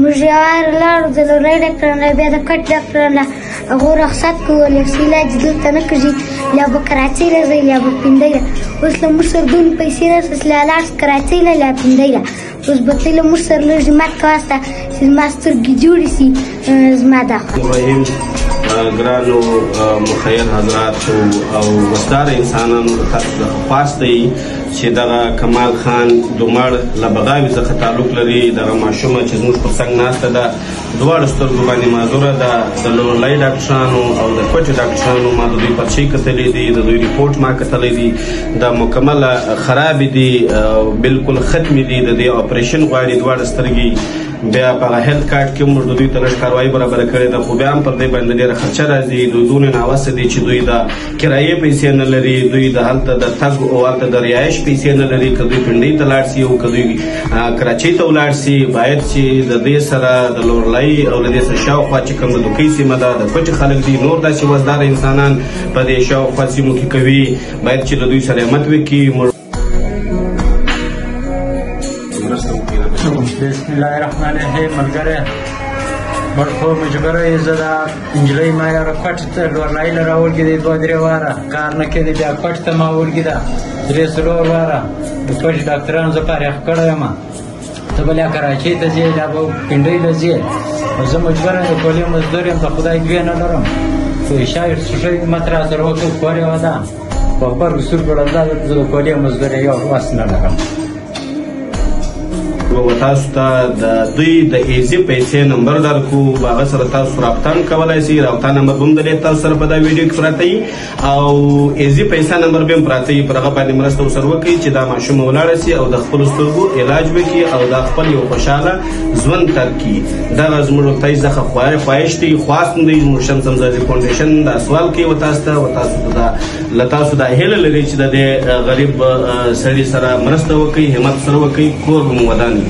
موږ یو وار لاړو د لومړي ډاکټر نه بیا د کټ ډاکټر نه هغو رخصت کول یو څه علاج دلته نه کېږي یا به کراچۍ له ځئ یا به پنډۍ له اوس له موږ سره دونه پیسې نشته چې لا لاړ کراچۍ له یا پنډۍ له اوس به ته له موږ سره لږ همت کواسته چې زما سترګې جوړې شي زما دا ګرانو مخیر حضرات او وسدار انسانانو تاسو څخه خواست دی چې دغه کمال خان دومړ له بغاوي څخه تعلق لري دغه ماشومه چې زموږ پر څنګ ناسته ده دواړو سترګو باندې معذوره ده د لومړنۍ ډاکټرانو او د کوټې ډاکټرانو ما د دوی پرچې کتلې دي د دوی ریپورټ ما کتلی دي دا مکمله خرابې دي بالکل ختمې دي د دې اپریشن غواړي دواړه سترګې بیا په هغه هیلث کارت کې موږ د دوی ته لږ کاروایي برابره کړې ده خو بیا هم پر دې باندې ډېره خرچه راځي دوی دونه ناوسه دي چې دوی د کرایې پیسې نه لري دوی د هلته د تګ او هلته د رهایش پیسې نه لري که دوی پنډۍ ته لاړ شي او که دوی کراچۍ ته ولاړ شي باید چې د دې سره د لورلۍ او له دې سره شاوخوا چې کوم د دوکۍ سیمه ده د کوټې خلک دي نور داسې وزداره انسانان په دې شاوخوا سیمو کې کوي باید چې له دوی سره همت وکړي. بسم الله الرحمن الرحیم ملګری مرخو مجبره زه دا نجلۍ ما یاره کوټ ته لورلۍ له راولګېدې دوه درې واره کار نه کېدی بیا کوټ ته ما ولګېده درې څلور واره د کوټې ډاکټرانو زه فارغ کړی یم ته به یا کراچۍ ته ځې یا به پنډۍ له ځې زه مجبره د کولې مزدور یم د خدای دوی نه لرم خو شاید څه مت را سره وکړو کور یوه ده په غبرګو سترګو ړنده زه د کولې مزدور یو وس نه لرم و تاسو ته د دوی د ایزي پیسې نمبر درکو هغه سره تاسو رابطه هم کولی شئ رابطه نمبر به هم د تاسو سره په دا ویډیو کې پراته وي او ایزي پیسه نمبر به هم پراته وي پر هغه باندې مرسته ورسره وکړئ چې دا ماشومه ولاړه شي او د خپلو سترګو علاج وکړي او دا خپل یو خوشحاله ژوند تر کړي دغه زموږ ورته څخه خواهش دی خواست دی زموږ شمس همزادي فاونډیشن دا سوال کوي تاسو ته له تاسو دا هیله لري چې د دې غریب سړي سره مرسته وکړئ همت سره وکړئ کور به مو ودان وي.